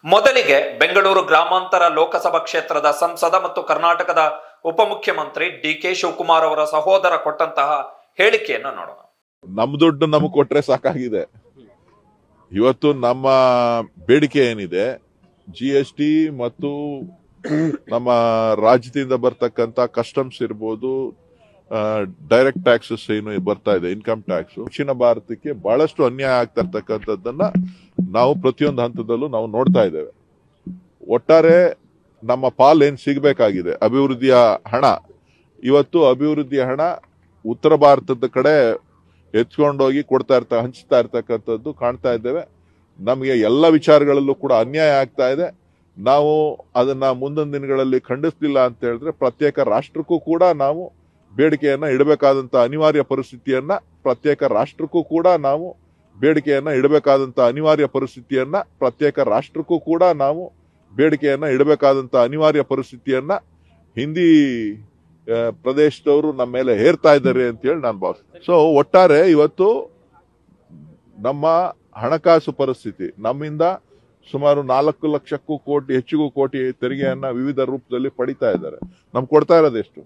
ಮೊದಲಿಗೆ ಬೆಂಗಳೂರು ಗ್ರಾಮಾಂತರ ಲೋಕಸಭಾ ಕ್ಷೇತ್ರದ ಸಂಸದ ಮತ್ತು ಕರ್ನಾಟಕದ ಉಪಮುಖ್ಯಮಂತ್ರಿ ಡಿ.ಕೆ. ಶಿವಕುಮಾರ್ ಅವರ ಸಹೋದರ ಕೊಟ್ಟಂತಹ ಹೇಳಿಕೆಯನ್ನು ನೋಡೋಣ. ನಮ್ಮ ದುಡ್ಡು ನಮಗೆ ಕೊಟ್ರೆ ಸಾಕಾಗಿದೆ. ಇವತ್ತು ನಮ್ಮ ಬೇಡಿಕೆ ಏನಿದೆ, GST ಮತ್ತು ನಮ್ಮ ರಾಜ್ಯದಿಂದ ಬರ್ತಕ್ಕಂಥ ಕಸ್ಟಮ್ಸ್ ಇರ್ಬೋದು, ಡೈರೆಕ್ಟ್ ಟ್ಯಾಕ್ಸಸ್ ಏನು ಬರ್ತಾ ಇದೆ, ಇನ್ಕಮ್ ಟ್ಯಾಕ್ಸ್, ದಕ್ಷಿಣ ಭಾರತಕ್ಕೆ ಬಹಳಷ್ಟು ಅನ್ಯಾಯ ಆಗ್ತಾ ಇರ್ತಕ್ಕಂಥದ್ದನ್ನ ನಾವು ಪ್ರತಿಯೊಂದು ಹಂತದಲ್ಲೂ ನಾವು ನೋಡ್ತಾ ಇದ್ದೇವೆ. ಒಟ್ಟಾರೆ ನಮ್ಮ ಪಾಲ್ ಏನ್ ಸಿಗಬೇಕಾಗಿದೆ ಅಭಿವೃದ್ಧಿಯ ಹಣ, ಇವತ್ತು ಅಭಿವೃದ್ಧಿಯ ಹಣ ಉತ್ತರ ಭಾರತದ ಕಡೆ ಎತ್ಕೊಂಡೋಗಿ ಹಂಚ್ತಾ ಇರ್ತಕ್ಕಂಥದ್ದು ಕಾಣ್ತಾ ಇದ್ದೇವೆ. ನಮಗೆ ಎಲ್ಲ ವಿಚಾರಗಳಲ್ಲೂ ಕೂಡ ಅನ್ಯಾಯ ಆಗ್ತಾ ಇದೆ. ನಾವು ಅದನ್ನ ಮುಂದಿನ ದಿನಗಳಲ್ಲಿ ಖಂಡಿಸಲಿಲ್ಲ ಅಂತ ಹೇಳಿದ್ರೆ ಪ್ರತ್ಯೇಕ ರಾಷ್ಟ್ರಕ್ಕೂ ಕೂಡ ನಾವು ಬೇಡಿಕೆಯನ್ನ ಇಡಬೇಕಾದಂತ ಅನಿವಾರ್ಯ ಪರಿಸ್ಥಿತಿಯನ್ನ ಹಿಂದಿ ಪ್ರದೇಶದವರು ನಮ್ಮ ಮೇಲೆ ಹೇರ್ತಾ ಇದ್ದಾರೆ ಅಂತ ಹೇಳಿ ನಾನು ಭಾವಿಸ್ತೇನೆ. ಸೊ ಒಟ್ಟಾರೆ ಇವತ್ತು ನಮ್ಮ ಹಣಕಾಸು ಪರಿಸ್ಥಿತಿ, ನಮ್ಮಿಂದ ಸುಮಾರು 4 ಲಕ್ಷಕ್ಕೂ ಹೆಚ್ಚಿಗೂ ಕೋಟಿ ತೆರಿಗೆಯನ್ನ ವಿವಿಧ ರೂಪದಲ್ಲಿ ಪಡಿತಾ ಇದ್ದಾರೆ. ನಮ್ಗೆ ಕೊಡ್ತಾ ಇರೋದು ಎಷ್ಟು?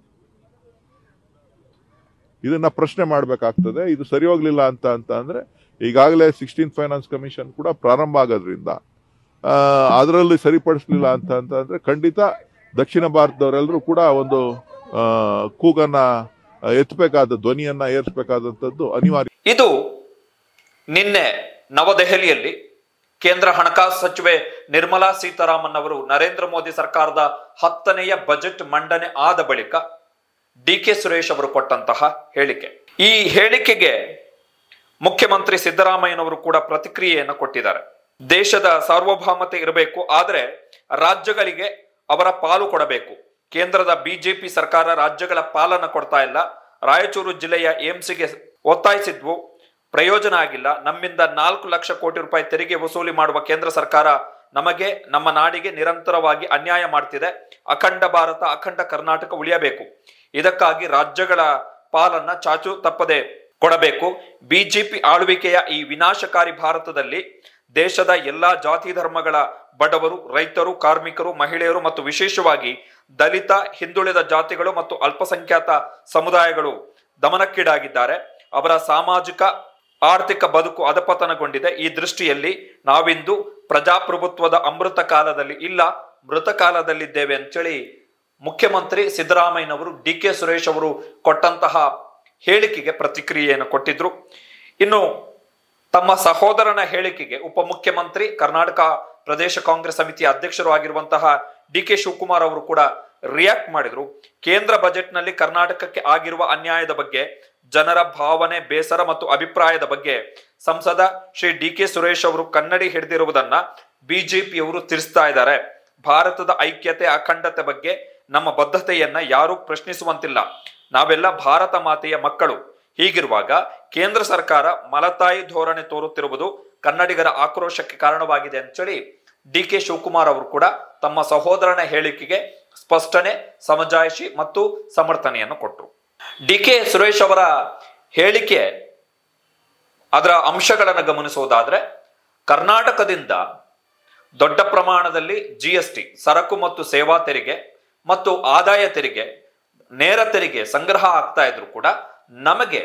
ಇದನ್ನ ಪ್ರಶ್ನೆ ಮಾಡಬೇಕಾಗ್ತದೆ. ಇದು ಸರಿ ಹೋಗ್ಲಿಲ್ಲ ಅಂತ ಅಂದ್ರೆ ಈಗಾಗಲೇ 16th ಫೈನಾನ್ಸ್ ಕಮಿಷನ್ ಕೂಡ ಪ್ರಾರಂಭ ಆಗೋದ್ರಿಂದ ಅದರಲ್ಲಿ ಸರಿಪಡಿಸಲಿಲ್ಲ ಅಂತ ಅಂದ್ರೆ ಖಂಡಿತ ದಕ್ಷಿಣ ಭಾರತದವರೆಲ್ಲರೂ ಕೂಡ ಒಂದು ಕೂಗನ್ನ ಎತ್ತಬೇಕಾದ, ಧ್ವನಿಯನ್ನ ಏರಿಸಬೇಕಾದಂತದ್ದು ಅನಿವಾರ್ಯ. ಇದು ನಿನ್ನೆ ನವದೆಹಲಿಯಲ್ಲಿ ಕೇಂದ್ರ ಹಣಕಾಸು ಸಚಿವೆ ನಿರ್ಮಲಾ ಸೀತಾರಾಮನ್ ಅವರು ನರೇಂದ್ರ ಮೋದಿ ಸರ್ಕಾರದ 10ನೇ ಬಜೆಟ್ ಮಂಡನೆ ಆದ ಬಳಿಕ ಡಿ.ಕೆ. ಸುರೇಶ್ ಅವರು ಕೊಟ್ಟಂತಹ ಹೇಳಿಕೆ. ಈ ಹೇಳಿಕೆಗೆ ಮುಖ್ಯಮಂತ್ರಿ ಸಿದ್ದರಾಮಯ್ಯನವರು ಕೂಡ ಪ್ರತಿಕ್ರಿಯೆಯನ್ನು ಕೊಟ್ಟಿದ್ದಾರೆ. ದೇಶದ ಸಾರ್ವಭೌಮತೆ ಇರಬೇಕು, ಆದರೆ ರಾಜ್ಯಗಳಿಗೆ ಅವರ ಪಾಲು ಕೊಡಬೇಕು. ಕೇಂದ್ರದ ಬಿಜೆಪಿ ಸರ್ಕಾರ ರಾಜ್ಯಗಳ ಪಾಲನ್ನ ಕೊಡ್ತಾ ಇಲ್ಲ. ರಾಯಚೂರು ಜಿಲ್ಲೆಯ ಏಮ್ಸ್ಗೆ ಒತ್ತಾಯಿಸಿದ್ವು, ಪ್ರಯೋಜನ ಆಗಿಲ್ಲ. ನಮ್ಮಿಂದ 4 ಲಕ್ಷ ಕೋಟಿ ರೂಪಾಯಿ ತೆರಿಗೆ ವಸೂಲಿ ಮಾಡುವ ಕೇಂದ್ರ ಸರ್ಕಾರ ನಮಗೆ, ನಮ್ಮ ನಾಡಿಗೆ ನಿರಂತರವಾಗಿ ಅನ್ಯಾಯ ಮಾಡ್ತಿದೆ. ಅಖಂಡ ಭಾರತ, ಅಖಂಡ ಕರ್ನಾಟಕ ಉಳಿಯಬೇಕು. ಇದಕ್ಕಾಗಿ ರಾಜ್ಯಗಳ ಪಾಲನ್ನ ಚಾಚು ತಪ್ಪದೆ ಕೊಡಬೇಕು. ಬಿಜೆಪಿ ಆಳ್ವಿಕೆಯ ಈ ವಿನಾಶಕಾರಿ ಭಾರತದಲ್ಲಿ ದೇಶದ ಎಲ್ಲಾ ಜಾತಿ ಧರ್ಮಗಳ ಬಡವರು, ರೈತರು, ಕಾರ್ಮಿಕರು, ಮಹಿಳೆಯರು ಮತ್ತು ವಿಶೇಷವಾಗಿ ದಲಿತ, ಹಿಂದುಳಿದ ಜಾತಿಗಳು ಮತ್ತು ಅಲ್ಪಸಂಖ್ಯಾತ ಸಮುದಾಯಗಳು ದಮನಕ್ಕೀಡಾಗಿದ್ದಾರೆ. ಅವರ ಸಾಮಾಜಿಕ ಆರ್ಥಿಕ ಬದುಕು ಅಧಪತನಗೊಂಡಿದೆ. ಈ ದೃಷ್ಟಿಯಲ್ಲಿ ನಾವಿಂದು ಪ್ರಜಾಪ್ರಭುತ್ವದ ಅಮೃತ ಕಾಲದಲ್ಲಿ ಇಲ್ಲ, ಮೃತ ಕಾಲದಲ್ಲಿದ್ದೇವೆ ಅಂತೇಳಿ ಮುಖ್ಯಮಂತ್ರಿ ಸಿದ್ದರಾಮಯ್ಯನವರು ಡಿ.ಕೆ. ಸುರೇಶ್ ಅವರು ಕೊಟ್ಟಂತಹ ಹೇಳಿಕೆಗೆ ಪ್ರತಿಕ್ರಿಯೆಯನ್ನು ಕೊಟ್ಟಿದ್ರು. ಇನ್ನು ತಮ್ಮ ಸಹೋದರನ ಹೇಳಿಕೆಗೆ ಉಪಮುಖ್ಯಮಂತ್ರಿ, ಕರ್ನಾಟಕ ಪ್ರದೇಶ ಕಾಂಗ್ರೆಸ್ ಸಮಿತಿಯ ಅಧ್ಯಕ್ಷರು ಆಗಿರುವಂತಹ ಡಿ.ಕೆ. ಶಿವಕುಮಾರ್ ಅವರು ಕೂಡ ರಿಯಾಕ್ಟ್ ಮಾಡಿದ್ರು. ಕೇಂದ್ರ ಬಜೆಟ್ ನಲ್ಲಿ ಕರ್ನಾಟಕಕ್ಕೆ ಆಗಿರುವ ಅನ್ಯಾಯದ ಬಗ್ಗೆ, ಜನರ ಭಾವನೆ, ಬೇಸರ ಮತ್ತು ಅಭಿಪ್ರಾಯದ ಬಗ್ಗೆ ಸಂಸದ ಶ್ರೀ ಡಿ.ಕೆ. ಸುರೇಶ್ ಅವರು ಕನ್ನಡಿ ಹಿಡಿದಿರುವುದನ್ನ ಬಿಜೆಪಿಯವರು ತಿಳಿಸ್ತಾ ಇದ್ದಾರೆ. ಭಾರತದ ಐಕ್ಯತೆ, ಅಖಂಡತೆ ಬಗ್ಗೆ ನಮ್ಮ ಬದ್ಧತೆಯನ್ನ ಯಾರು ಪ್ರಶ್ನಿಸುವಂತಿಲ್ಲ. ನಾವೆಲ್ಲ ಭಾರತ ಮಾತೆಯ ಮಕ್ಕಳು. ಹೀಗಿರುವಾಗ ಕೇಂದ್ರ ಸರ್ಕಾರ ಮಲತಾಯಿ ಧೋರಣೆ ತೋರುತ್ತಿರುವುದು ಕನ್ನಡಿಗರ ಆಕ್ರೋಶಕ್ಕೆ ಕಾರಣವಾಗಿದೆ ಅಂತೇಳಿ ಡಿ.ಕೆ. ಶಿವಕುಮಾರ್ ಅವರು ಕೂಡ ತಮ್ಮ ಸಹೋದರನ ಹೇಳಿಕೆಗೆ ಸ್ಪಷ್ಟನೆ, ಸಮಜಾಯಿಷಿ ಮತ್ತು ಸಮರ್ಥನೆಯನ್ನು ಕೊಟ್ಟರು. ಡಿ.ಕೆ. ಸುರೇಶ್ ಅವರ ಹೇಳಿಕೆ, ಅದರ ಅಂಶಗಳನ್ನು ಗಮನಿಸುವುದಾದ್ರೆ, ಕರ್ನಾಟಕದಿಂದ ದೊಡ್ಡ ಪ್ರಮಾಣದಲ್ಲಿ GST, ಸರಕು ಮತ್ತು ಸೇವಾ ತೆರಿಗೆ ಮತ್ತು ಆದಾಯ ತೆರಿಗೆ, ನೇರ ತೆರಿಗೆ ಸಂಗ್ರಹ ಆಗ್ತಾ ಇದ್ರು ಕೂಡ ನಮಗೆ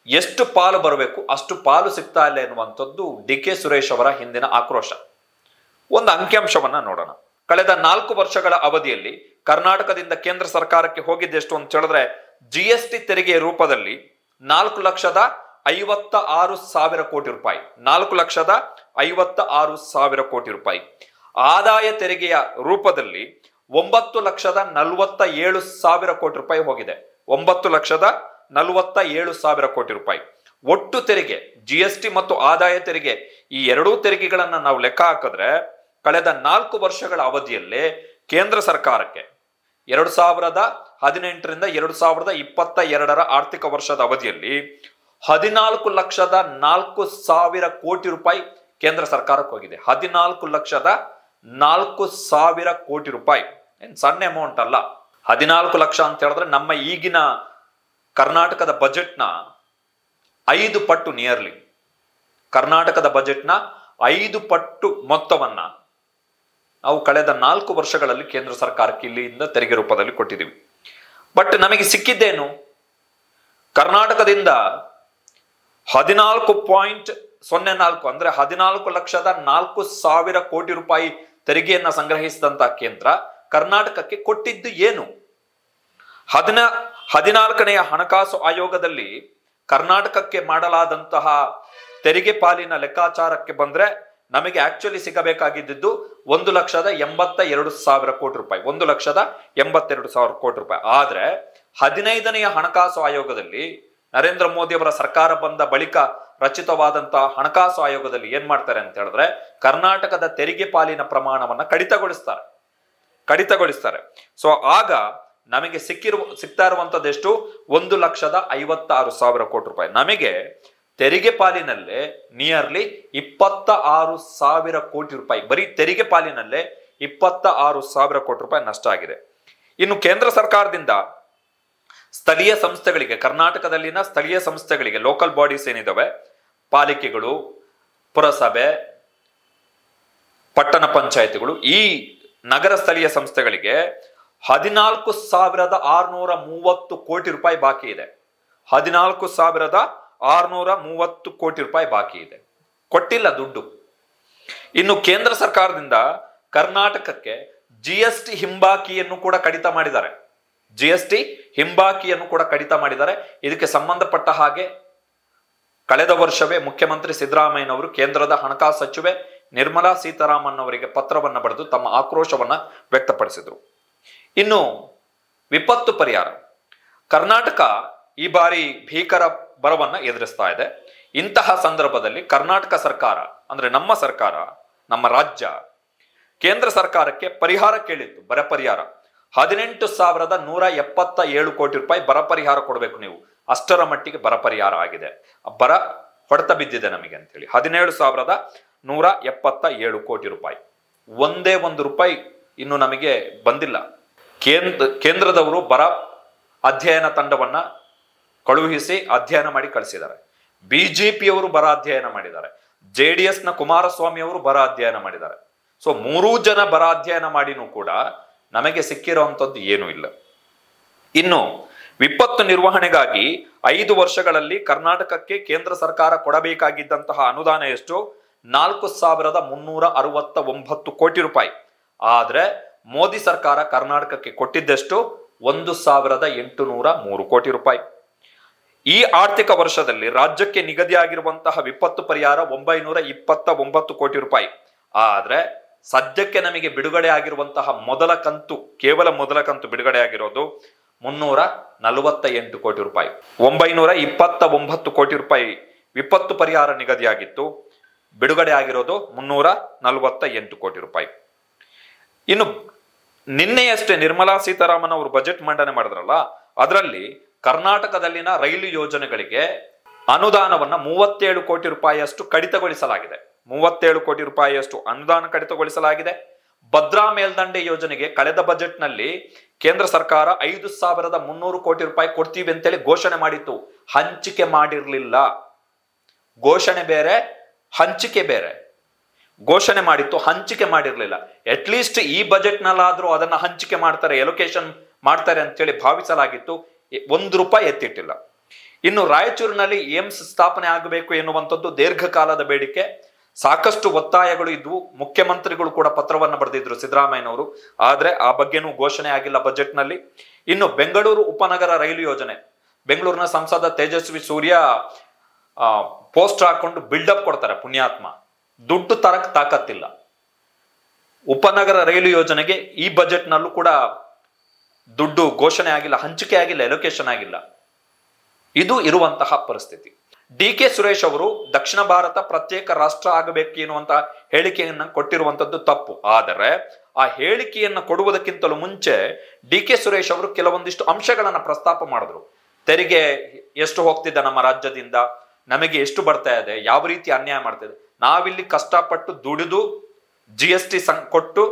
ಎಷ್ಟು ಪಾಲು ಬರಬೇಕು ಅಷ್ಟು ಪಾಲು ಸಿಗ್ತಾ ಇಲ್ಲ ಎನ್ನುವಂಥದ್ದು ಡಿ.ಕೆ. ಸುರೇಶ್ ಅವರ ಹಿಂದಿನ ಆಕ್ರೋಶ. ಒಂದು ಅಂಕಿಅಂಶವನ್ನ ನೋಡೋಣ. ಕಳೆದ 4 ವರ್ಷಗಳ ಅವಧಿಯಲ್ಲಿ ಕರ್ನಾಟಕದಿಂದ ಕೇಂದ್ರ ಸರ್ಕಾರಕ್ಕೆ ಹೋಗಿದ್ದೆಷ್ಟು ಅಂತ ಹೇಳಿದ್ರೆ, GST ತೆರಿಗೆಯ ರೂಪದಲ್ಲಿ 4,56,000 ಕೋಟಿ ರೂಪಾಯಿ, 4,56,000 ಕೋಟಿ ರೂಪಾಯಿ. ಆದಾಯ ತೆರಿಗೆಯ ರೂಪದಲ್ಲಿ 9,47,000 ಕೋಟಿ ರೂಪಾಯಿ ಹೋಗಿದೆ. 9,47,000 ಕೋಟಿ ರೂಪಾಯಿ. ಒಟ್ಟು ತೆರಿಗೆ, GST ಮತ್ತು ಆದಾಯ ತೆರಿಗೆ, ಈ ಎರಡೂ ತೆರಿಗೆಗಳನ್ನ ನಾವು ಲೆಕ್ಕ ಹಾಕಿದ್ರೆ ಕಳೆದ 4 ವರ್ಷಗಳ ಅವಧಿಯಲ್ಲೇ ಕೇಂದ್ರ ಸರ್ಕಾರಕ್ಕೆ 2018ರಿಂದ 2022 ಆರ್ಥಿಕ ವರ್ಷದ ಅವಧಿಯಲ್ಲಿ 14,04,000 ಕೋಟಿ ರೂಪಾಯಿ ಕೇಂದ್ರ ಸರ್ಕಾರಕ್ಕೆ ಹೋಗಿದೆ. 14,04,000 ಕೋಟಿ ರೂಪಾಯಿ ಏನ್ ಸಣ್ಣ ಅಮೌಂಟ್ ಅಲ್ಲ. 14 ಲಕ್ಷ ಅಂತ ಹೇಳಿದ್ರೆ ನಮ್ಮ ಈಗಿನ ಕರ್ನಾಟಕದ ಬಜೆಟ್ನ 5 ಪಟ್ಟು, ನಿಯರ್ಲಿ ಕರ್ನಾಟಕದ ಬಜೆಟ್ನ 5 ಪಟ್ಟು ಮೊತ್ತವನ್ನ ನಾವು ಕಳೆದ 4 ವರ್ಷಗಳಲ್ಲಿ ಕೇಂದ್ರ ಸರ್ಕಾರಕ್ಕೆ ಇಲ್ಲಿಂದ ತೆರಿಗೆ ರೂಪದಲ್ಲಿ ಕೊಟ್ಟಿದ್ದೀವಿ. ಬಟ್ ನಮಗೆ ಸಿಕ್ಕಿದ್ದೇನು? ಕರ್ನಾಟಕದಿಂದ 14.04 ಅಂದ್ರೆ 14,04,000 ಕೋಟಿ ರೂಪಾಯಿ ತೆರಿಗೆಯನ್ನ ಸಂಗ್ರಹಿಸಿದಂತ ಕೇಂದ್ರ ಕರ್ನಾಟಕಕ್ಕೆ ಕೊಟ್ಟಿದ್ದು ಏನು? 14ನೆಯ ಹಣಕಾಸು ಆಯೋಗದಲ್ಲಿ ಕರ್ನಾಟಕಕ್ಕೆ ಮಾಡಲಾದಂತಹ ತೆರಿಗೆ ಪಾಲಿನ ಲೆಕ್ಕಾಚಾರಕ್ಕೆ ಬಂದ್ರೆ ನಮಗೆ ಆಕ್ಚುಲಿ ಸಿಗಬೇಕಾಗಿದ್ದು 1,82,000 ಕೋಟಿ ರೂಪಾಯಿ, 1,82,000 ಕೋಟಿ ರೂಪಾಯಿ. ಆದ್ರೆ 15ನೆಯ ಹಣಕಾಸು ಆಯೋಗದಲ್ಲಿ ನರೇಂದ್ರ ಮೋದಿ ಅವರ ಸರ್ಕಾರ ಬಂದ ಬಳಿಕ ರಚಿತವಾದಂತಹ ಹಣಕಾಸು ಆಯೋಗದಲ್ಲಿ ಏನ್ ಮಾಡ್ತಾರೆ ಅಂತ ಹೇಳಿದ್ರೆ ಕರ್ನಾಟಕದ ತೆರಿಗೆ ಪಾಲಿನ ಪ್ರಮಾಣವನ್ನ ಕಡಿತಗೊಳಿಸ್ತಾರೆ. ಸೊ ಆಗ ನಮಗೆ ಸಿಗ್ತಾ ಇರುವಂತದ್ದು ಎಷ್ಟು? 1,56,000 ಕೋಟಿ ರೂಪಾಯಿ. ನಮಗೆ ತೆರಿಗೆ ಪಾಲಿನಲ್ಲೇ ನಿಯರ್ಲಿ 26,000 ಕೋಟಿ ರೂಪಾಯಿ, ಬರೀ ತೆರಿಗೆ ಪಾಲಿನಲ್ಲೇ 26,000 ಕೋಟಿ ರೂಪಾಯಿ ನಷ್ಟ ಆಗಿದೆ. ಇನ್ನು ಕೇಂದ್ರ ಸರ್ಕಾರದಿಂದ ಸ್ಥಳೀಯ ಸಂಸ್ಥೆಗಳಿಗೆ, ಕರ್ನಾಟಕದಲ್ಲಿನ ಸ್ಥಳೀಯ ಸಂಸ್ಥೆಗಳಿಗೆ, ಲೋಕಲ್ ಬಾಡೀಸ್ ಏನಿದಾವೆ, ಪಾಲಿಕೆಗಳು, ಪುರಸಭೆ, ಪಟ್ಟಣ ಪಂಚಾಯತಿಗಳು, ಈ ನಗರ ಸ್ಥಳೀಯ ಸಂಸ್ಥೆಗಳಿಗೆ 14,630 ಕೋಟಿ ರೂಪಾಯಿ ಬಾಕಿ ಇದೆ. 14,630 ಕೋಟಿ ರೂಪಾಯಿ ಬಾಕಿ ಇದೆ, ಕೊಟ್ಟಿಲ್ಲ ದುಡ್ಡು. ಇನ್ನು ಕೇಂದ್ರ ಸರ್ಕಾರದಿಂದ ಕರ್ನಾಟಕಕ್ಕೆ GST ಹಿಂಬಾಕಿಯನ್ನು ಕೂಡ ಕಡಿತ ಮಾಡಿದ್ದಾರೆ. ಇದಕ್ಕೆ ಸಂಬಂಧಪಟ್ಟ ಹಾಗೆ ಕಳೆದ ವರ್ಷವೇ ಮುಖ್ಯಮಂತ್ರಿ ಸಿದ್ದರಾಮಯ್ಯನವರು ಕೇಂದ್ರದ ಹಣಕಾಸು ಸಚಿವೆ ನಿರ್ಮಲಾ ಸೀತಾರಾಮನ್ ಅವರಿಗೆ ಪತ್ರವನ್ನ ಬರೆದು ತಮ್ಮ ಆಕ್ರೋಶವನ್ನ ವ್ಯಕ್ತಪಡಿಸಿದ್ರು. ಇನ್ನು ವಿಪತ್ತು ಪರಿಹಾರ, ಕರ್ನಾಟಕ ಈ ಬಾರಿ ಭೀಕರ ಬರವನ್ನ ಎದುರಿಸ್ತಾ ಇದೆ. ಇಂತಹ ಸಂದರ್ಭದಲ್ಲಿ ಕರ್ನಾಟಕ ಸರ್ಕಾರ ಅಂದ್ರೆ ನಮ್ಮ ಸರ್ಕಾರ, ನಮ್ಮ ರಾಜ್ಯ ಕೇಂದ್ರ ಸರ್ಕಾರಕ್ಕೆ ಪರಿಹಾರ ಕೇಳಿತ್ತು, ಬರ ಪರಿಹಾರ. 18,177 ಕೋಟಿ ರೂಪಾಯಿ ಬರ ಪರಿಹಾರ ಕೊಡಬೇಕು ನೀವು, ಅಷ್ಟರ ಮಟ್ಟಿಗೆ ಬರ ಪರಿಹಾರ ಆಗಿದೆ. ಬರ ಹೊಡೆತ ಬಿದ್ದಿದೆ ನಮಗೆ ಅಂತೇಳಿ 17,177 ಕೋಟಿ ರೂಪಾಯಿ. ಒಂದೇ ಒಂದು ರೂಪಾಯಿ ಇನ್ನು ನಮಗೆ ಬಂದಿಲ್ಲ. ಕೇಂದ್ರದವರು ಬರ ಅಧ್ಯಯನ ತಂಡವನ್ನ ಕಳುಹಿಸಿ ಅಧ್ಯಯನ ಮಾಡಿ ಕಳಿಸಿದ್ದಾರೆ. ಬಿಜೆಪಿಯವರು ಬರ ಅಧ್ಯಯನ ಮಾಡಿದ್ದಾರೆ, JDS ನ ಕುಮಾರಸ್ವಾಮಿ ಅವರು ಬರ ಅಧ್ಯಯನ ಮಾಡಿದ್ದಾರೆ. ಸೊ 3 ಜನ ಬರ ಅಧ್ಯಯನ ಮಾಡಿನೂ ಕೂಡ ನಮಗೆ ಸಿಕ್ಕಿರುವಂತದ್ದು ಏನೂ ಇಲ್ಲ. ಇನ್ನು ವಿಪತ್ತು ನಿರ್ವಹಣೆಗಾಗಿ 5 ವರ್ಷಗಳಲ್ಲಿ ಕರ್ನಾಟಕಕ್ಕೆ ಕೇಂದ್ರ ಸರ್ಕಾರ ಕೊಡಬೇಕಾಗಿದ್ದಂತಹ ಅನುದಾನ ಎಷ್ಟು? 4,369 ಕೋಟಿ ರೂಪಾಯಿ. ಆದ್ರೆ ಮೋದಿ ಸರ್ಕಾರ ಕರ್ನಾಟಕಕ್ಕೆ ಕೊಟ್ಟಿದ್ದೆಷ್ಟು? 1,803 ಕೋಟಿ ರೂಪಾಯಿ. ಈ ಆರ್ಥಿಕ ವರ್ಷದಲ್ಲಿ ರಾಜ್ಯಕ್ಕೆ ನಿಗದಿಯಾಗಿರುವಂತಹ ವಿಪತ್ತು ಪರಿಹಾರ 929 ಕೋಟಿ ರೂಪಾಯಿ. ಆದ್ರೆ ಸದ್ಯಕ್ಕೆ ನಮಗೆ ಬಿಡುಗಡೆ ಆಗಿರುವಂತಹ ಕೇವಲ ಮೊದಲ ಕಂತು ಬಿಡುಗಡೆ ಆಗಿರೋದು 348 ಕೋಟಿ ರೂಪಾಯಿ. 929 ಕೋಟಿ ರೂಪಾಯಿ ವಿಪತ್ತು ಪರಿಹಾರ ನಿಗದಿಯಾಗಿತ್ತು, ಬಿಡುಗಡೆ ಆಗಿರೋದು 348 ಕೋಟಿ ರೂಪಾಯಿ. ಇನ್ನು ನಿನ್ನೆಯಷ್ಟೇ ನಿರ್ಮಲಾ ಸೀತಾರಾಮನ್ ಅವರು ಬಜೆಟ್ ಮಂಡನೆ ಮಾಡಿದ್ರಲ್ಲ, ಅದರಲ್ಲಿ ಕರ್ನಾಟಕದಲ್ಲಿನ ರೈಲು ಯೋಜನೆಗಳಿಗೆ ಅನುದಾನವನ್ನ 37 ಕೋಟಿ ರೂಪಾಯಿಯಷ್ಟು ಕಡಿತಗೊಳಿಸಲಾಗಿದೆ. 37 ಕೋಟಿ ರೂಪಾಯಿಯಷ್ಟು ಅನುದಾನ ಕಡಿತಗೊಳಿಸಲಾಗಿದೆ. ಭದ್ರಾ ಮೇಲ್ದಂಡೆ ಯೋಜನೆಗೆ ಕಳೆದ ಬಜೆಟ್ ನಲ್ಲಿ ಕೇಂದ್ರ ಸರ್ಕಾರ 5,300 ಕೋಟಿ ರೂಪಾಯಿ ಕೊಡ್ತೀವಿ ಅಂತೇಳಿ ಘೋಷಣೆ ಮಾಡಿತ್ತು, ಹಂಚಿಕೆ ಮಾಡಿರ್ಲಿಲ್ಲ. ಘೋಷಣೆ ಬೇರೆ, ಹಂಚಿಕೆ ಬೇರೆ. ಘೋಷಣೆ ಮಾಡಿತ್ತು, ಹಂಚಿಕೆ ಮಾಡಿರ್ಲಿಲ್ಲ. ಅಟ್ಲೀಸ್ಟ್ ಈ ಬಜೆಟ್ ನಲ್ಲಾದ್ರೂ ಅದನ್ನ ಹಂಚಿಕೆ ಮಾಡ್ತಾರೆ, ಎಲೋಕೇಶನ್ ಮಾಡ್ತಾರೆ ಅಂತೇಳಿ ಭಾವಿಸಲಾಗಿತ್ತು. 1 ರೂಪಾಯಿ ಎತ್ತಿಟ್ಟಿಲ್ಲ. ಇನ್ನು ರಾಯಚೂರಿನಲ್ಲಿ ಏಮ್ಸ್ ಸ್ಥಾಪನೆ ಆಗಬೇಕು ಎನ್ನುವಂಥದ್ದು ದೀರ್ಘಕಾಲದ ಬೇಡಿಕೆ, ಸಾಕಷ್ಟು ಒತ್ತಾಯಗಳು ಇದ್ವು. ಮುಖ್ಯಮಂತ್ರಿಗಳು ಕೂಡ ಪತ್ರವನ್ನ ಬರೆದಿದ್ರು ಸಿದ್ದರಾಮಯ್ಯನವರು, ಆದ್ರೆ ಆ ಬಗ್ಗೆನೂ ಘೋಷಣೆ ಆಗಿಲ್ಲ ಬಜೆಟ್ ನಲ್ಲಿ. ಇನ್ನು ಬೆಂಗಳೂರು ಉಪನಗರ ರೈಲು ಯೋಜನೆ, ಬೆಂಗಳೂರಿನ ಸಂಸದ ತೇಜಸ್ವಿ ಸೂರ್ಯ ಪೋಸ್ಟರ್ ಹಾಕೊಂಡು ಬಿಲ್ಡಪ್ ಕೊಡ್ತಾರೆ, ಪುಣ್ಯಾತ್ಮ. ದುಡ್ಡು ತರಕ್ ತಾಕತ್ತಿಲ್ಲ. ಉಪನಗರ ರೈಲು ಯೋಜನೆಗೆ ಈ ಬಜೆಟ್ ನಲ್ಲೂ ಕೂಡ ದುಡ್ಡು ಘೋಷಣೆ ಆಗಿಲ್ಲ, ಹಂಚಿಕೆ ಆಗಿಲ್ಲ, ಎಲೋಕೇಶನ್ ಆಗಿಲ್ಲ. ಇದು ಇರುವಂತಹ ಪರಿಸ್ಥಿತಿ. DK ಸುರೇಶ್ ಅವರು ದಕ್ಷಿಣ ಭಾರತ ಪ್ರತ್ಯೇಕ ರಾಷ್ಟ್ರ ಆಗಬೇಕು ಎನ್ನುವಂತಹ ಹೇಳಿಕೆಯನ್ನ ಕೊಟ್ಟಿರುವಂತದ್ದು ತಪ್ಪು. ಆದರೆ ಆ ಹೇಳಿಕೆಯನ್ನ ಕೊಡುವುದಕ್ಕಿಂತಲೂ ಮುಂಚೆ DK ಸುರೇಶ್ ಅವರು ಕೆಲವೊಂದಿಷ್ಟು ಅಂಶಗಳನ್ನ ಪ್ರಸ್ತಾಪ ಮಾಡಿದ್ರು. ತೆರಿಗೆ ಎಷ್ಟು ಹೋಗ್ತಿದೆ ನಮ್ಮ ರಾಜ್ಯದಿಂದ, ನಮಗೆ ಎಷ್ಟು ಬರ್ತಾ ಇದೆ, ಯಾವ ರೀತಿ ಅನ್ಯಾಯ ಮಾಡ್ತಿದೆ. ನಾವಿಲ್ಲಿ ಕಷ್ಟಪಟ್ಟು ದುಡಿದು GST ಕೊಟ್ಟು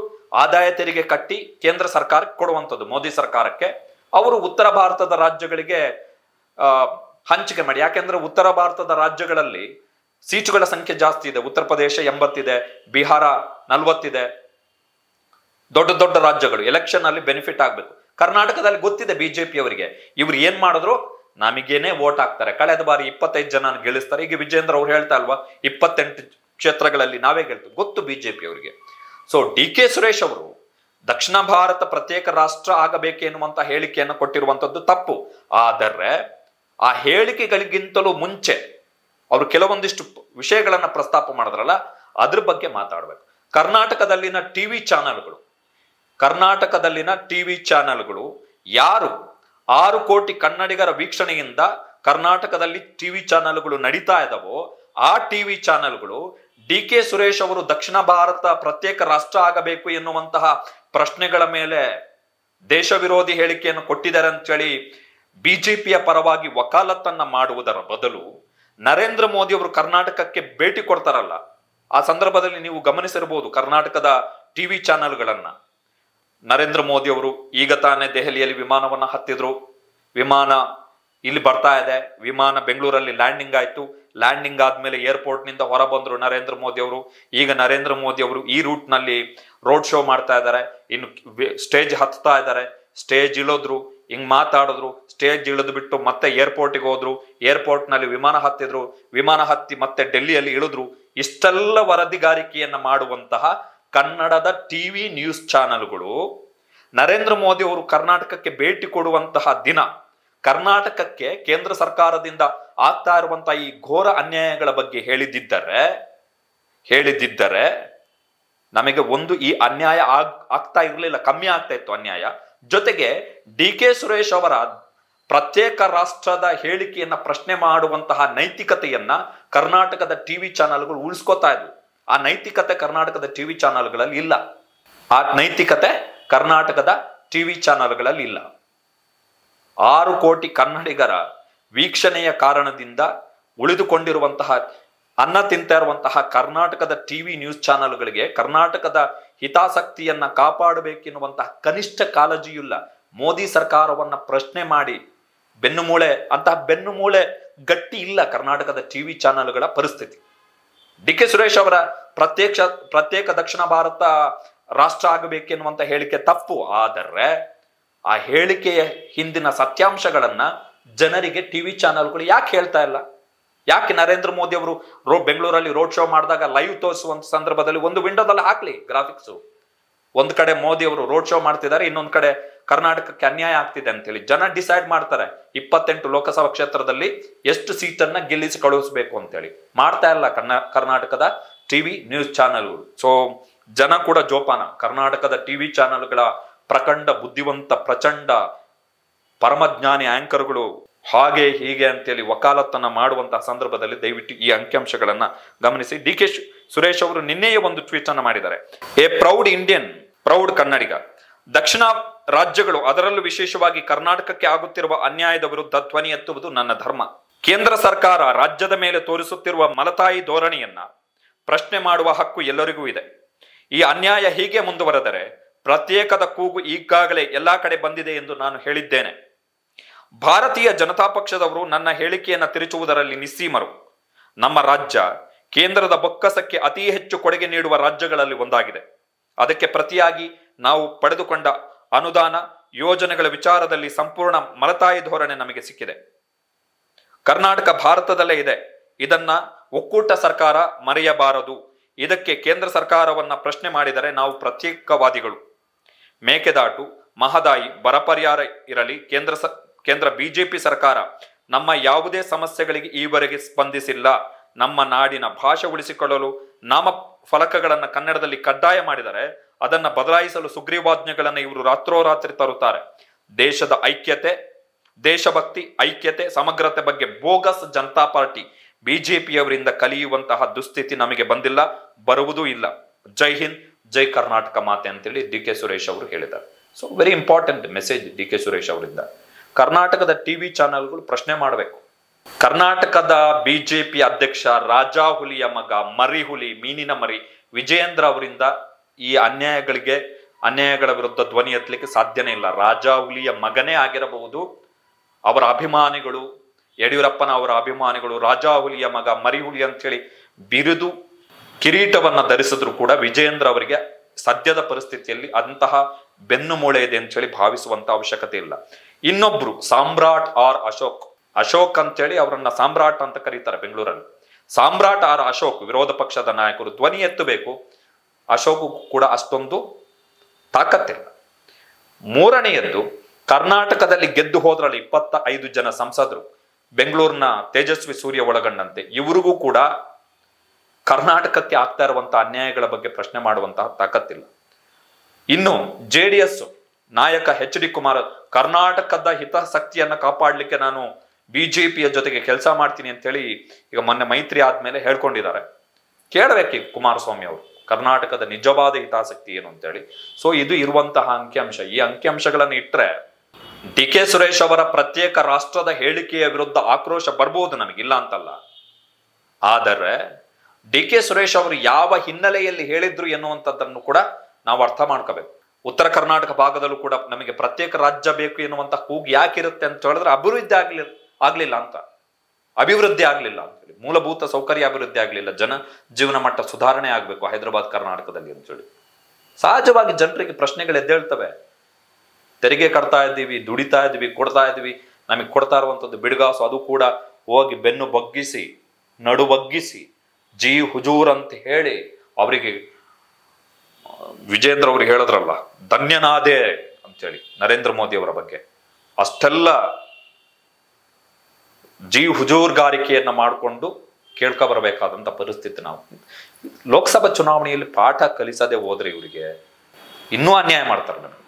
ಆದಾಯ ತೆರಿಗೆ ಕಟ್ಟಿ ಕೇಂದ್ರ ಸರ್ಕಾರಕ್ಕೆ ಕೊಡುವಂಥದ್ದು, ಮೋದಿ ಸರ್ಕಾರಕ್ಕೆ. ಅವರು ಉತ್ತರ ಭಾರತದ ರಾಜ್ಯಗಳಿಗೆ ಹಂಚಿಕೆ ಮಾಡಿ, ಯಾಕೆಂದ್ರೆ ಉತ್ತರ ಭಾರತದ ರಾಜ್ಯಗಳಲ್ಲಿ ಸೀಟುಗಳ ಸಂಖ್ಯೆ ಜಾಸ್ತಿ ಇದೆ. ಉತ್ತರ ಪ್ರದೇಶ 80 ಇದೆ, ಬಿಹಾರ 40 ಇದೆ, ದೊಡ್ಡ ದೊಡ್ಡ ರಾಜ್ಯಗಳು ಎಲೆಕ್ಷನ್ ಅಲ್ಲಿ ಬೆನಿಫಿಟ್ ಆಗ್ಬೇಕು. ಕರ್ನಾಟಕದಲ್ಲಿ ಗೊತ್ತಿದೆ ಬಿಜೆಪಿ ಅವರಿಗೆ ಇವ್ರು ಏನ್ ಮಾಡಿದ್ರು ನಮಗೇನೆ ವೋಟ್ ಹಾಕ್ತಾರೆ. ಕಳೆದ ಬಾರಿ 25 ಜನ ಗೆಲ್ಲಿಸ್ತಾರೆ. ಈಗ ವಿಜೇಂದ್ರ ಅವ್ರು ಹೇಳ್ತಾ ಅಲ್ವಾ 28 ಕ್ಷೇತ್ರಗಳಲ್ಲಿ ನಾವೇ ಗೆಲ್ತೀವಿ, ಗೊತ್ತು ಬಿಜೆಪಿ ಅವರಿಗೆ. ಸೊ ಡಿ ಕೆ ಸುರೇಶ್ ಅವರು ದಕ್ಷಿಣ ಭಾರತ ಪ್ರತ್ಯೇಕ ರಾಷ್ಟ್ರ ಆಗಬೇಕೆನ್ನುವಂತ ಹೇಳಿಕೆಯನ್ನು ಕೊಟ್ಟಿರುವಂತದ್ದು ತಪ್ಪು. ಆದರೆ ಆ ಹೇಳಿಕೆಗಳಿಗಿಂತಲೂ ಮುಂಚೆ ಅವರು ಕೆಲವೊಂದಿಷ್ಟು ವಿಷಯಗಳನ್ನ ಪ್ರಸ್ತಾಪ ಮಾಡಿದ್ರಲ್ಲ, ಅದ್ರ ಬಗ್ಗೆ ಮಾತಾಡ್ಬೇಕು. ಕರ್ನಾಟಕದಲ್ಲಿನ ಟಿವಿ ಚಾನೆಲ್ಗಳು ಯಾರು 6 ಕೋಟಿ ಕನ್ನಡಿಗರ ವೀಕ್ಷಣೆಯಿಂದ ಕರ್ನಾಟಕದಲ್ಲಿ ಟಿವಿ ಚಾನೆಲ್ಗಳು ನಡೀತಾ ಇದಾವೋ ಆ ಟಿವಿ ಚಾನೆಲ್ಗಳು ಡಿ ಕೆ ಸುರೇಶ್ ಅವರು ದಕ್ಷಿಣ ಭಾರತ ಪ್ರತ್ಯೇಕ ರಾಷ್ಟ್ರ ಆಗಬೇಕು ಎನ್ನುವಂತಹ ಪ್ರಶ್ನೆಗಳ ಮೇಲೆ ದೇಶ ವಿರೋಧಿ ಹೇಳಿಕೆಯನ್ನು ಕೊಟ್ಟಿದ್ದಾರೆ ಅಂತೇಳಿ ಬಿಜೆಪಿಯ ಪರವಾಗಿ ವಕಾಲತ್ತನ್ನ ಮಾಡುವುದರ ಬದಲು ನರೇಂದ್ರ ಮೋದಿ ಅವರು ಕರ್ನಾಟಕಕ್ಕೆ ಭೇಟಿ ಕೊಡ್ತಾರಲ್ಲ, ಆ ಸಂದರ್ಭದಲ್ಲಿ ನೀವು ಗಮನಿಸಿರಬಹುದು ಕರ್ನಾಟಕದ ಟಿವಿ ಚಾನೆಲ್ಗಳನ್ನ. ನರೇಂದ್ರ ಮೋದಿ ಅವರು ಈಗ ತಾನೇ ದೆಹಲಿಯಲ್ಲಿ ವಿಮಾನವನ್ನ ಹತ್ತಿದ್ರು, ವಿಮಾನ ಇಲ್ಲಿ ಬರ್ತಾ ಇದೆ, ವಿಮಾನ ಬೆಂಗಳೂರಲ್ಲಿ ಲ್ಯಾಂಡಿಂಗ್ ಆಯ್ತು. ಲ್ಯಾಂಡಿಂಗ್ ಆದ್ಮೇಲೆ ಏರ್ಪೋರ್ಟ್ ನಿಂದ ಹೊರ ಬಂದ್ರು ನರೇಂದ್ರ ಮೋದಿ ಅವರು. ಈಗ ನರೇಂದ್ರ ಮೋದಿ ಅವರು ಈ ರೂಟ್ ನಲ್ಲಿ ರೋಡ್ ಶೋ ಮಾಡ್ತಾ ಇದ್ದಾರೆ. ಇನ್ನು ಸ್ಟೇಜ್ ಹತ್ತಾ ಇದ್ದಾರೆ, ಸ್ಟೇಜ್ ಇಳಿದ್ರು, ಹಿಂಗ್ ಮಾತಾಡಿದ್ರು, ಸ್ಟೇಜ್ ಇಳಿದು ಬಿಟ್ಟು ಮತ್ತೆ ಏರ್ಪೋರ್ಟಿಗೆ ಹೋದ್ರು, ಏರ್ಪೋರ್ಟ್ ನಲ್ಲಿ ವಿಮಾನ ಹತ್ತಿದ್ರು, ವಿಮಾನ ಹತ್ತಿ ಮತ್ತೆ ಡೆಲ್ಲಿಯಲ್ಲಿ ಇಳಿದ್ರು. ಇಷ್ಟೆಲ್ಲ ವರದಿಗಾರಿಕೆಯನ್ನ ಮಾಡುವಂತಹ ಕನ್ನಡದ ಟಿವಿ ನ್ಯೂಸ್ ಚಾನೆಲ್ಗಳು ನರೇಂದ್ರ ಮೋದಿ ಅವರು ಕರ್ನಾಟಕಕ್ಕೆ ಭೇಟಿ ಕೊಡುವಂತಹ ದಿನ ಕರ್ನಾಟಕಕ್ಕೆ ಕೇಂದ್ರ ಸರ್ಕಾರದಿಂದ ಆಗ್ತಾ ಇರುವಂತಹ ಈ ಘೋರ ಅನ್ಯಾಯಗಳ ಬಗ್ಗೆ ಹೇಳಿದ್ದರೆ ನಮಗೆ ಈ ಅನ್ಯಾಯ ಆಗ್ತಾ ಇರಲಿಲ್ಲ, ಕಮ್ಮಿ ಆಗ್ತಾ ಇತ್ತು ಅನ್ಯಾಯ. ಜೊತೆಗೆ ಡಿ ಕೆ ಸುರೇಶ್ ಅವರ ಪ್ರತ್ಯೇಕ ರಾಷ್ಟ್ರದ ಹೇಳಿಕೆಯನ್ನ ಪ್ರಶ್ನೆ ಮಾಡುವಂತಹ ನೈತಿಕತೆಯನ್ನ ಕರ್ನಾಟಕದ ಟಿವಿ ಚಾನೆಲ್ಗಳು ಉಳಿಸ್ಕೋತಾ ಇದ್ವು. ಆ ನೈತಿಕತೆ ಕರ್ನಾಟಕದ ಟಿವಿ ಚಾನೆಲ್ಗಳಲ್ಲಿ ಇಲ್ಲ. 6 ಕೋಟಿ ಕನ್ನಡಿಗರ ವೀಕ್ಷಣೆಯ ಕಾರಣದಿಂದ ಉಳಿದುಕೊಂಡಿರುವಂತಹ ಅನ್ನ ತಿಂತಾ ಇರುವಂತಹ ಕರ್ನಾಟಕದ ಟಿವಿ ನ್ಯೂಸ್ ಚಾನೆಲ್ಗಳಿಗೆ ಕರ್ನಾಟಕದ ಹಿತಾಸಕ್ತಿಯನ್ನ ಕಾಪಾಡಬೇಕೆನ್ನುವಂತಹ ಕನಿಷ್ಠ ಕಾಳಜಿಯಿಲ್ಲ. ಮೋದಿ ಸರ್ಕಾರವನ್ನ ಪ್ರಶ್ನೆ ಮಾಡಿ ಬೆನ್ನುಮೂಳೆ ಗಟ್ಟಿ ಇಲ್ಲ ಕರ್ನಾಟಕದ ಟಿವಿ ಚಾನೆಲ್ಗಳ ಪರಿಸ್ಥಿತಿ. ಡಿ ಕೆ ಸುರೇಶ್ ಅವರ ಪ್ರತ್ಯೇಕ ದಕ್ಷಿಣ ಭಾರತ ರಾಷ್ಟ್ರ ಆಗಬೇಕೆನ್ನುವಂತ ಹೇಳಿಕೆ ತಪ್ಪು. ಆದರೆ ಆ ಹೇಳಿಕೆಯ ಹಿಂದಿನ ಸತ್ಯಾಂಶಗಳನ್ನ ಜನರಿಗೆ ಟಿವಿ ಚಾನೆಲ್ಗಳು ಯಾಕೆ ಹೇಳ್ತಾ ಇಲ್ಲ? ಯಾಕೆ ನರೇಂದ್ರ ಮೋದಿ ಅವರು ಬೆಂಗಳೂರಲ್ಲಿ ರೋಡ್ ಶೋ ಮಾಡಿದಾಗ ಲೈವ್ ತೋರಿಸುವಂತ ಸಂದರ್ಭದಲ್ಲಿ ಒಂದು ವಿಂಡೋದಲ್ಲಿ ಹಾಕ್ಲಿ ಗ್ರಾಫಿಕ್ಸ್. ಒಂದ್ ಕಡೆ ಮೋದಿ ಅವರು ರೋಡ್ ಶೋ ಮಾಡ್ತಿದ್ದಾರೆ, ಇನ್ನೊಂದ್ ಕಡೆ ಕರ್ನಾಟಕಕ್ಕೆ ಅನ್ಯಾಯ ಆಗ್ತಿದೆ ಅಂತೇಳಿ ಜನ ಡಿಸೈಡ್ ಮಾಡ್ತಾರೆ 28 ಲೋಕಸಭಾ ಕ್ಷೇತ್ರದಲ್ಲಿ ಎಷ್ಟು ಸೀಟನ್ನ ಗೆಲ್ಲಿಸಿ ಕಳುಹಿಸಬೇಕು ಅಂತೇಳಿ. ಮಾಡ್ತಾ ಇಲ್ಲ ಕರ್ನಾಟಕದ ಟಿವಿ ನ್ಯೂಸ್ ಚಾನೆಲ್ಗಳು. ಸೊ ಜನ ಕೂಡ ಜೋಪಾನ. ಕರ್ನಾಟಕದ ಟಿವಿ ಚಾನೆಲ್ಗಳ ಪ್ರಖಂಡ ಬುದ್ಧಿವಂತ ಪ್ರಚಂಡ ಪರಮಜ್ಞಾನಿ ಆಂಕರ್ಗಳು ಹಾಗೆ ಹೀಗೆ ಅಂತೇಳಿ ವಕಾಲತ್ತನ್ನ ಮಾಡುವಂತಹ ಸಂದರ್ಭದಲ್ಲಿ ದಯವಿಟ್ಟು ಈ ಅಂಕಿಅಂಶಗಳನ್ನ ಗಮನಿಸಿ. ಡಿ ಕೆ ಸುರೇಶ್ ಅವರು ನಿನ್ನೆಯೇ ಒಂದು ಟ್ವೀಟ್ ಅನ್ನ ಮಾಡಿದ್ದಾರೆ. ಎ ಪ್ರೌಡ್ ಇಂಡಿಯನ್, ಪ್ರೌಡ್ ಕನ್ನಡಿಗ. ದಕ್ಷಿಣ ರಾಜ್ಯಗಳು ಅದರಲ್ಲೂ ವಿಶೇಷವಾಗಿ ಕರ್ನಾಟಕಕ್ಕೆ ಆಗುತ್ತಿರುವ ಅನ್ಯಾಯದ ವಿರುದ್ಧ ಧ್ವನಿ ಎತ್ತುವುದು ನನ್ನ ಧರ್ಮ. ಕೇಂದ್ರ ಸರ್ಕಾರ ರಾಜ್ಯದ ಮೇಲೆ ತೋರಿಸುತ್ತಿರುವ ಮಲತಾಯಿ ಧೋರಣೆಯನ್ನ ಪ್ರಶ್ನೆ ಮಾಡುವ ಹಕ್ಕು ಎಲ್ಲರಿಗೂ ಇದೆ. ಈ ಅನ್ಯಾಯ ಹೀಗೆ ಮುಂದುವರೆದರೆ ಪ್ರತ್ಯೇಕದ ಕೂಗು ಈಗಾಗಲೇ ಎಲ್ಲಾ ಕಡೆ ಬಂದಿದೆ ಎಂದು ನಾನು ಹೇಳಿದ್ದೇನೆ. ಭಾರತೀಯ ಜನತಾ ಪಕ್ಷದವರು ನನ್ನ ಹೇಳಿಕೆಯನ್ನ ತಿರುಚುವುದರಲ್ಲಿ ನಿಸ್ಸೀಮರು. ನಮ್ಮ ರಾಜ್ಯ ಕೇಂದ್ರದ ಬೊಕ್ಕಸಕ್ಕೆ ಅತಿ ಹೆಚ್ಚು ಕೊಡುಗೆ ನೀಡುವ ರಾಜ್ಯಗಳಲ್ಲಿ ಒಂದಾಗಿದೆ. ಅದಕ್ಕೆ ಪ್ರತಿಯಾಗಿ ನಾವು ಪಡೆದುಕೊಂಡ ಅನುದಾನ ಯೋಜನೆಗಳ ವಿಚಾರದಲ್ಲಿ ಸಂಪೂರ್ಣ ಮಲತಾಯಿ ಧೋರಣೆ ನಮಗೆ ಸಿಕ್ಕಿದೆ. ಕರ್ನಾಟಕ ಭಾರತದಲ್ಲೇ ಇದೆ. ಇದನ್ನ ಒಕ್ಕೂಟ ಸರ್ಕಾರ ಮರೆಯಬಾರದು. ಇದಕ್ಕೆ ಕೇಂದ್ರ ಸರ್ಕಾರವನ್ನ ಪ್ರಶ್ನೆ ಮಾಡಿದರೆ ನಾವು ಪ್ರತ್ಯೇಕವಾದಿಗಳು. ಮೇಕೆದಾಟು, ಮಹದಾಯಿ, ಬರ ಪರಿಹಾರ ಇರಲಿ, ಕೇಂದ್ರ ಬಿಜೆಪಿ ಸರ್ಕಾರ ನಮ್ಮ ಯಾವುದೇ ಸಮಸ್ಯೆಗಳಿಗೆ ಈವರೆಗೆ ಸ್ಪಂದಿಸಿಲ್ಲ. ನಮ್ಮ ನಾಡಿನ ಭಾಷೆ ಉಳಿಸಿಕೊಳ್ಳಲು ನಾಮ ಫಲಕಗಳನ್ನು ಕನ್ನಡದಲ್ಲಿ ಕಡ್ಡಾಯ ಮಾಡಿದರೆ ಅದನ್ನ ಬದಲಾಯಿಸಲು ಸುಗ್ರೀವಾಜ್ಞೆಗಳನ್ನು ಇವರು ರಾತ್ರೋರಾತ್ರಿ ತರುತ್ತಾರೆ. ದೇಶದ ಐಕ್ಯತೆ, ದೇಶಭಕ್ತಿ, ಐಕ್ಯತೆ, ಸಮಗ್ರತೆ ಬಗ್ಗೆ ಬೋಗಸ್ ಜನತಾ ಪಾರ್ಟಿ ಬಿಜೆಪಿಯವರಿಂದ ಕಲಿಯುವಂತಹ ದುಸ್ಥಿತಿ ನಮಗೆ ಬಂದಿಲ್ಲ, ಬರುವುದೂ ಇಲ್ಲ. ಜೈ ಹಿಂದ್, ಜೈ ಕರ್ನಾಟಕ ಮಾತೆ ಅಂತೇಳಿ ಡಿ ಕೆ ಸುರೇಶ್ ಅವರು ಹೇಳಿದ್ದಾರೆ. So very important message D K Suresh ಅವರಿಂದ. ಕರ್ನಾಟಕದ ಟಿವಿ ಚಾನೆಲ್ಗಳು ಪ್ರಶ್ನೆ ಮಾಡಬೇಕು. ಕರ್ನಾಟಕದ ಬಿಜೆಪಿ ಅಧ್ಯಕ್ಷ ರಾಜಾ ಹುಲಿಯ ಮಗ, ಮರಿ ಹುಲಿ, ಮೀನಿನ ಮರಿ ವಿಜಯೇಂದ್ರ ಅವರಿಂದ ಈ ಅನ್ಯಾಯಗಳ ವಿರುದ್ಧ ಧ್ವನಿ ಎತ್ತಲಿಕ್ಕೆ ಸಾಧ್ಯನೇ ಇಲ್ಲ. ರಾಜಾ ಹುಲಿಯ ಮಗನೇ ಆಗಿರಬಹುದು. ಅವರ ಅಭಿಮಾನಿಗಳು, ಯಡಿಯೂರಪ್ಪನ ಅವರ ಅಭಿಮಾನಿಗಳು ರಾಜಾ ಹುಲಿಯ ಮಗ, ಮರಿ ಹುಲಿ ಅಂತೇಳಿ ಬಿರುದು ಕಿರೀಟವನ್ನ ಧರಿಸಿದ್ರು ಕೂಡ ವಿಜಯೇಂದ್ರ ಅವರಿಗೆ ಸದ್ಯದ ಪರಿಸ್ಥಿತಿಯಲ್ಲಿ ಅಂತಹ ಬೆನ್ನು ಮೂಳೆ ಇದೆ ಅಂತ ಹೇಳಿ ಭಾವಿಸುವಂತ ಅವಶ್ಯಕತೆ ಇಲ್ಲ. ಇನ್ನೊಬ್ರು ಸಾಮ್ರಾಟ್ ಆರ್ ಅಶೋಕ್, ಅಶೋಕ್ ಅಂತೇಳಿ ಅವರನ್ನ ಸಾಮ್ರಾಟ್ ಅಂತ ಕರೀತಾರೆ ಬೆಂಗಳೂರಲ್ಲಿ. ಸಾಮ್ರಾಟ್ ಆರ್ ಅಶೋಕ್ ವಿರೋಧ ಪಕ್ಷದ ನಾಯಕರು, ಧ್ವನಿ ಎತ್ತಬೇಕು. ಅಶೋಕ್ ಕೂಡ ಅಷ್ಟೊಂದು ತಾಕತ್ತಿಲ್ಲ. ಮೂರನೆಯದ್ದು, ಕರ್ನಾಟಕದಲ್ಲಿ ಗೆದ್ದು ಹೋದ್ರಲ್ಲಿ 25 ಜನ ಸಂಸದರು, ಬೆಂಗಳೂರಿನ ತೇಜಸ್ವಿ ಸೂರ್ಯ ಒಳಗೊಂಡಂತೆ, ಇವರಿಗೂ ಕೂಡ ಕರ್ನಾಟಕಕ್ಕೆ ಆಗ್ತಾ ಇರುವಂತಹ ಅನ್ಯಾಯಗಳ ಬಗ್ಗೆ ಪ್ರಶ್ನೆ ಮಾಡುವಂತಹ ತಾಕತ್ತಿಲ್ಲ. ಇನ್ನು JDS ನಾಯಕ HD ಕುಮಾರ್, ಕರ್ನಾಟಕದ ಹಿತಾಸಕ್ತಿಯನ್ನ ಕಾಪಾಡಲಿಕ್ಕೆ ನಾನು BJPಯ ಜೊತೆಗೆ ಕೆಲಸ ಮಾಡ್ತೀನಿ ಅಂತ ಹೇಳಿ ಈಗ ಮೊನ್ನೆ ಮೈತ್ರಿ ಆದ್ಮೇಲೆ ಹೇಳ್ಕೊಂಡಿದ್ದಾರೆ. ಕೇಳಬೇಕು ಕುಮಾರಸ್ವಾಮಿ ಅವರು ಕರ್ನಾಟಕದ ನಿಜವಾದ ಹಿತಾಸಕ್ತಿ ಏನು ಅಂತೇಳಿ. ಸೊ ಇದು ಇರುವಂತಹ ಅಂಕಿಅಂಶ. ಈ ಅಂಕಿಅಂಶಗಳನ್ನು ಇಟ್ಟರೆ DK ಸುರೇಶ್ ಅವರ ಪ್ರತ್ಯೇಕ ರಾಷ್ಟ್ರದ ಹೇಳಿಕೆಯ ವಿರುದ್ಧ ಆಕ್ರೋಶ ಬರ್ಬೋದು, ನಮಗಿಲ್ಲ ಅಂತಲ್ಲ. ಆದರೆ DK ಸುರೇಶ್ ಅವರು ಯಾವ ಹಿನ್ನೆಲೆಯಲ್ಲಿ ಹೇಳಿದ್ರು ಎನ್ನುವಂಥದ್ದನ್ನು ಕೂಡ ನಾವು ಅರ್ಥ ಮಾಡ್ಕೋಬೇಕು. ಉತ್ತರ ಕರ್ನಾಟಕ ಭಾಗದಲ್ಲೂ ಕೂಡ ನಮಗೆ ಪ್ರತ್ಯೇಕ ರಾಜ್ಯ ಬೇಕು ಎನ್ನುವಂತ ಕೂಗು ಯಾಕಿರುತ್ತೆ ಅಂತ ಹೇಳಿದ್ರೆ ಅಭಿವೃದ್ಧಿ ಆಗ್ಲಿಲ್ಲ ಅಂತೇಳಿ, ಮೂಲಭೂತ ಸೌಕರ್ಯ ಅಭಿವೃದ್ಧಿ ಆಗ್ಲಿಲ್ಲ, ಜನ ಜೀವನ ಮಟ್ಟ ಸುಧಾರಣೆ ಆಗ್ಬೇಕು ಹೈದರಾಬಾದ್ ಕರ್ನಾಟಕದಲ್ಲಿ ಅಂತೇಳಿ. ಸಹಜವಾಗಿ ಜನರಿಗೆ ಪ್ರಶ್ನೆಗಳು ಎದ್ದೇಳ್ತವೆ. ತೆರಿಗೆ ಕಟ್ತಾ ಇದ್ದೀವಿ, ದುಡಿತಾ ಇದ್ದೀವಿ, ಕೊಡ್ತಾ ಇದ್ದೀವಿ, ನಮಗೆ ಕೊಡ್ತಾ ಇರುವಂತದ್ದು ಬಿಡುಗಾಸು, ಅದು ಕೂಡ ಹೋಗಿ ಬೆನ್ನು ಬಗ್ಗಿಸಿ ನಡು ಬಗ್ಗಿಸಿ ಜಿ ಹುಜೂರ್ ಅಂತ ಹೇಳಿ ಅವರಿಗೆ ವಿಜೇಂದ್ರ ಅವ್ರಿಗೆ ಹೇಳಿದ್ರಲ್ಲ, ಧನ್ಯನಾದೆ ಅಂತೇಳಿ ನರೇಂದ್ರ ಮೋದಿ ಅವರ ಬಗ್ಗೆ. ಅಷ್ಟೆಲ್ಲ ಜಿ ಹುಜೂರ್ಗಾರಿಕೆಯನ್ನ ಮಾಡಿಕೊಂಡು ಕೇಳ್ಕೊ ಬರಬೇಕಾದಂತ ಪರಿಸ್ಥಿತಿ. ನಾವು ಲೋಕಸಭಾ ಚುನಾವಣೆಯಲ್ಲಿ ಪಾಠ ಕಲಿಸದೆ ಹೋದ್ರೆ ಇವರಿಗೆ ಇನ್ನೂ ಅನ್ಯಾಯ ಮಾಡ್ತಾರೆ ನಮಗೆ.